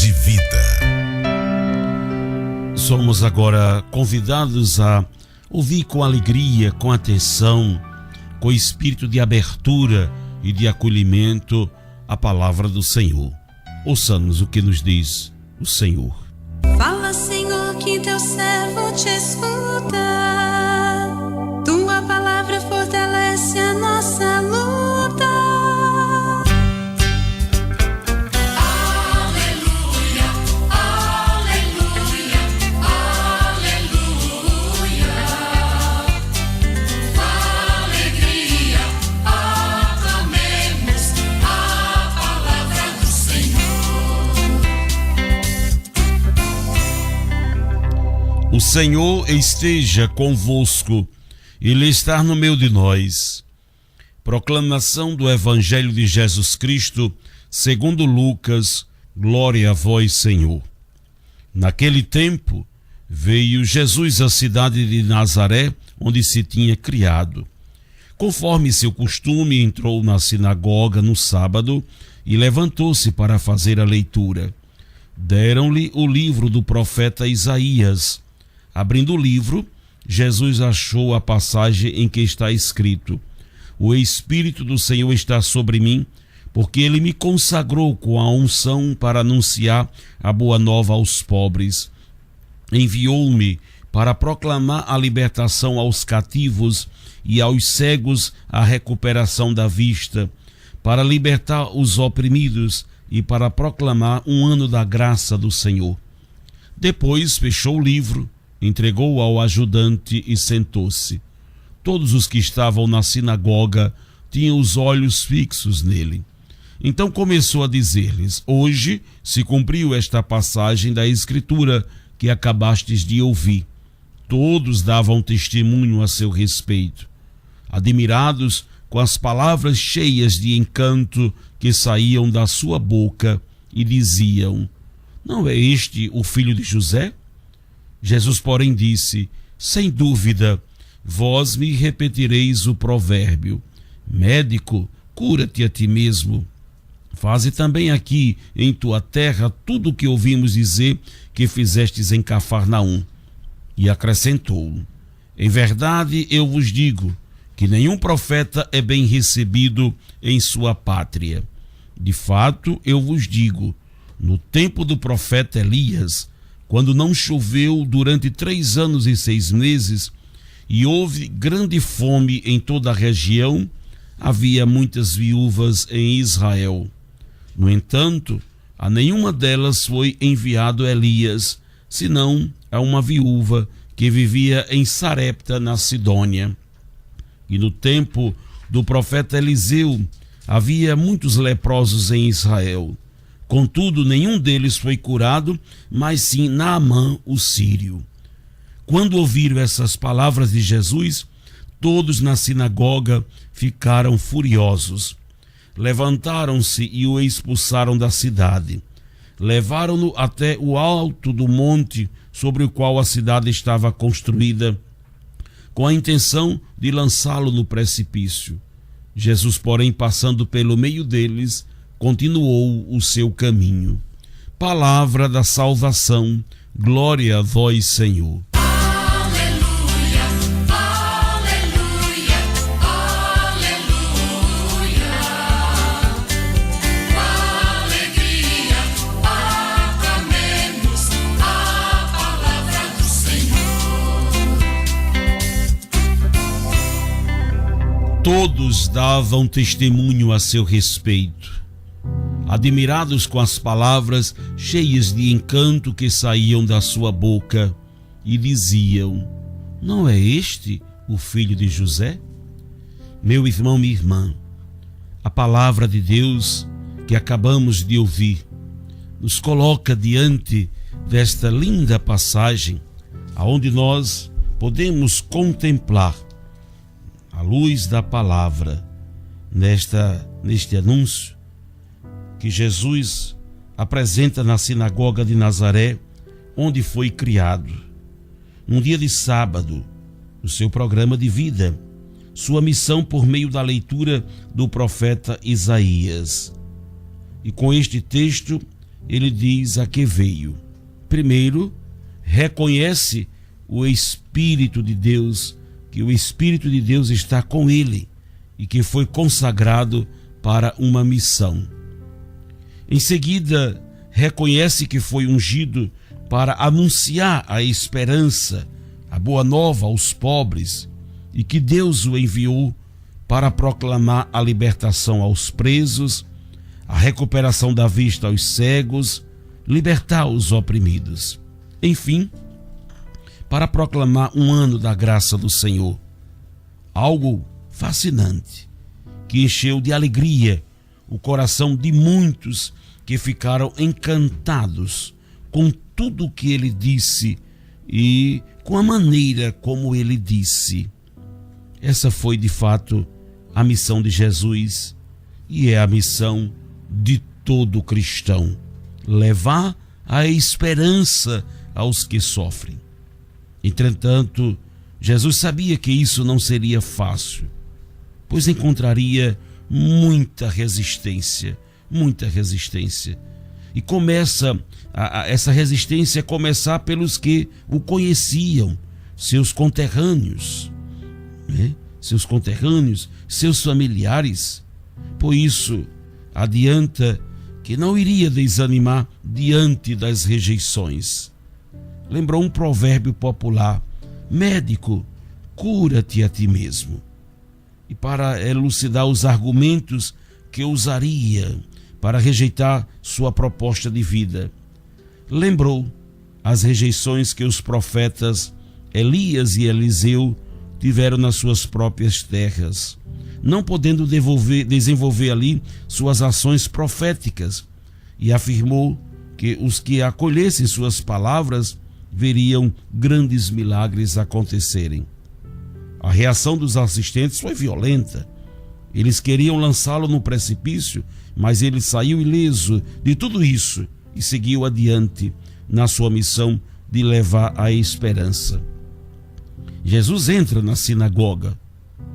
de vida. Somos agora convidados a ouvir com alegria, com atenção, com espírito de abertura e de acolhimento a palavra do Senhor. Ouçamos o que nos diz o Senhor. Fala, Senhor, que teu servo te escuta. Tua palavra fortalece a nossa luta. Aleluia, aleluia, aleluia. Com alegria aclamemos a palavra do Senhor. O Senhor esteja convosco. Ele está no meio de nós. Proclamação do Evangelho de Jesus Cristo, segundo Lucas. Glória a vós, Senhor. Naquele tempo, veio Jesus à cidade de Nazaré, onde se tinha criado. Conforme seu costume, entrou na sinagoga no sábado e levantou-se para fazer a leitura. Deram-lhe o livro do profeta Isaías. Abrindo o livro, Jesus achou a passagem em que está escrito: O Espírito do Senhor está sobre mim, porque ele me consagrou com a unção para anunciar a boa nova aos pobres. Enviou-me para proclamar a libertação aos cativos e aos cegos a recuperação da vista, para libertar os oprimidos e para proclamar um ano da graça do Senhor. Depois fechou o livro, entregou-o ao ajudante e sentou-se. Todos os que estavam na sinagoga tinham os olhos fixos nele. Então começou a dizer-lhes: Hoje se cumpriu esta passagem da Escritura que acabastes de ouvir. Todos davam testemunho a seu respeito, admirados com as palavras cheias de encanto que saíam da sua boca, e diziam: Não é este o filho de José? Jesus, porém, disse: Sem dúvida, vós me repetireis o provérbio: Médico, cura-te a ti mesmo. Faze também aqui em tua terra tudo o que ouvimos dizer que fizestes em Cafarnaum. E acrescentou: Em verdade eu vos digo que nenhum profeta é bem recebido em sua pátria. De fato, eu vos digo, no tempo do profeta Elias, quando não choveu durante 3 anos e 6 meses, e houve grande fome em toda a região, havia muitas viúvas em Israel. No entanto, a nenhuma delas foi enviado Elias, senão a uma viúva que vivia em Sarepta, na Sidônia. E no tempo do profeta Eliseu, havia muitos leprosos em Israel. Contudo, nenhum deles foi curado, mas sim Naamã, o sírio. Quando ouviram essas palavras de Jesus, todos na sinagoga ficaram furiosos. Levantaram-se e o expulsaram da cidade. Levaram-no até o alto do monte sobre o qual a cidade estava construída, com a intenção de lançá-lo no precipício. Jesus, porém, passando pelo meio deles, continuou o seu caminho. Palavra da salvação. Glória a vós, Senhor. Aleluia, aleluia, aleluia. Com alegria aclamemos a palavra do Senhor. Todos davam testemunho a seu respeito, admirados com as palavras cheias de encanto que saíam da sua boca, e diziam: Não é este o filho de José? Meu irmão, minha irmã, a palavra de Deus que acabamos de ouvir nos coloca diante desta linda passagem, aonde nós podemos contemplar à luz da palavra, neste anúncio que Jesus apresenta na sinagoga de Nazaré, onde foi criado. Num dia de sábado, o seu programa de vida, sua missão por meio da leitura do profeta Isaías. E com este texto ele diz a que veio. Primeiro, reconhece o Espírito de Deus, que o Espírito de Deus está com ele e que foi consagrado para uma missão. Em seguida, reconhece que foi ungido para anunciar a esperança, a boa nova aos pobres, e que Deus o enviou para proclamar a libertação aos presos, a recuperação da vista aos cegos, libertar os oprimidos. Enfim, para proclamar um ano da graça do Senhor. Algo fascinante, que encheu de alegria o coração de muitos que ficaram encantados com tudo o que ele disse e com a maneira como ele disse. Essa foi de fato a missão de Jesus e é a missão de todo cristão: levar a esperança aos que sofrem. Entretanto, Jesus sabia que isso não seria fácil, pois encontraria muita resistência. E essa resistência a começar pelos que o conheciam, seus conterrâneos, seus familiares. Por isso, adianta que não iria desanimar diante das rejeições. Lembrou um provérbio popular: médico, cura-te a ti mesmo. E para elucidar os argumentos que usaria para rejeitar sua proposta de vida, lembrou as rejeições que os profetas Elias e Eliseu tiveram nas suas próprias terras, não podendo desenvolver ali suas ações proféticas, e afirmou que os que acolhessem suas palavras veriam grandes milagres acontecerem. A reação dos assistentes foi violenta. Eles queriam lançá-lo no precipício, mas ele saiu ileso de tudo isso e seguiu adiante na sua missão de levar a esperança. Jesus entra na sinagoga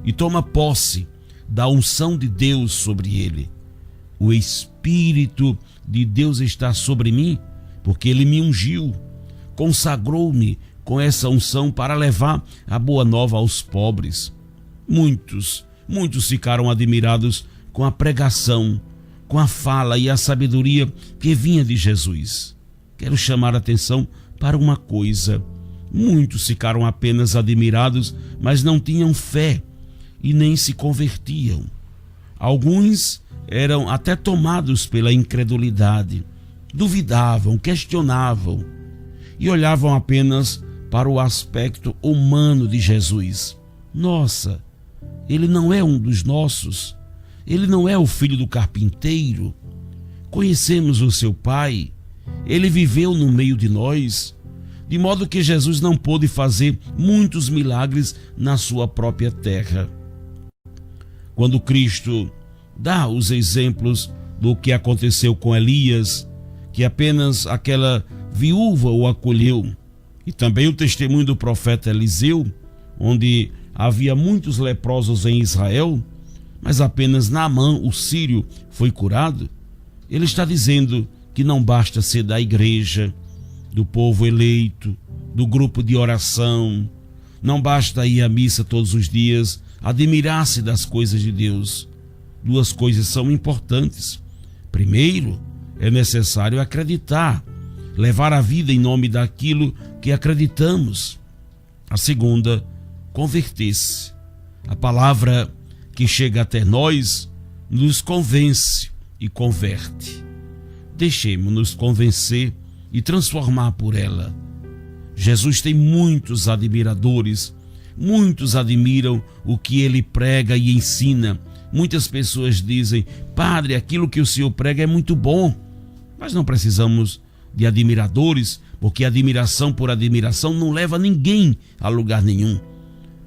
e toma posse da unção de Deus sobre ele. O Espírito de Deus está sobre mim, porque ele me ungiu, consagrou-me com essa unção para levar a boa nova aos pobres. Muitos ficaram admirados com a pregação, com a fala e a sabedoria que vinha de Jesus. Quero chamar a atenção para uma coisa: muitos ficaram apenas admirados, mas não tinham fé e nem se convertiam. Alguns eram até tomados pela incredulidade, duvidavam, questionavam e olhavam apenas para o aspecto humano de Jesus. Nossa, ele não é um dos nossos, ele não é o filho do carpinteiro. Conhecemos o seu pai, ele viveu no meio de nós, de modo que Jesus não pôde fazer muitos milagres na sua própria terra. Quando Cristo dá os exemplos do que aconteceu com Elias, que apenas aquela viúva o acolheu, e também o testemunho do profeta Eliseu, onde havia muitos leprosos em Israel, mas apenas Naamã, o sírio, foi curado, ele está dizendo que não basta ser da igreja, do povo eleito, do grupo de oração, não basta ir à missa todos os dias, admirar-se das coisas de Deus. Duas coisas são importantes. Primeiro, é necessário acreditar, levar a vida em nome daquilo que acreditamos. A segunda, converter-se. A palavra que chega até nós nos convence e converte. Deixemos-nos convencer e transformar por ela. Jesus tem muitos admiradores, muitos admiram o que ele prega e ensina. Muitas pessoas dizem: padre, aquilo que o senhor prega é muito bom. Mas não precisamos de admiradores, porque admiração por admiração não leva ninguém a lugar nenhum.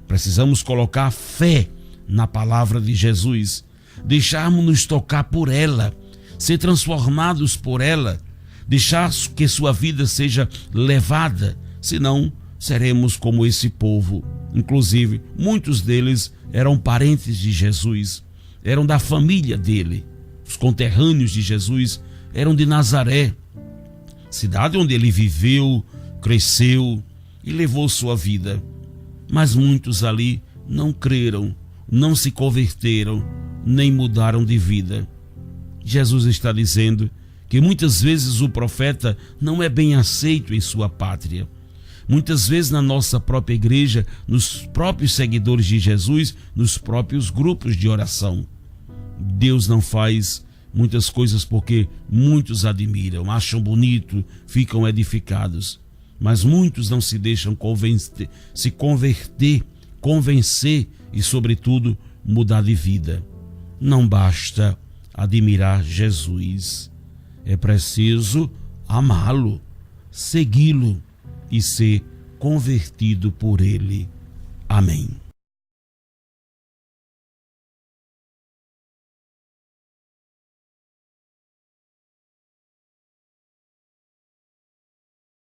Precisamos colocar fé na palavra de Jesus, deixarmos-nos tocar por ela, ser transformados por ela, deixar que sua vida seja levada, senão seremos como esse povo. Inclusive, muitos deles eram parentes de Jesus, eram da família dele. Os conterrâneos de Jesus eram de Nazaré, cidade onde ele viveu, cresceu e levou sua vida. Mas muitos ali não creram, não se converteram, nem mudaram de vida. Jesus está dizendo que muitas vezes o profeta não é bem aceito em sua pátria. Muitas vezes na nossa própria igreja, nos próprios seguidores de Jesus, nos próprios grupos de oração. Deus não faz muitas coisas porque muitos admiram, acham bonito, ficam edificados. Mas muitos não se deixam convencer e, sobretudo, mudar de vida. Não basta admirar Jesus. É preciso amá-lo, segui-lo e ser convertido por ele. Amém.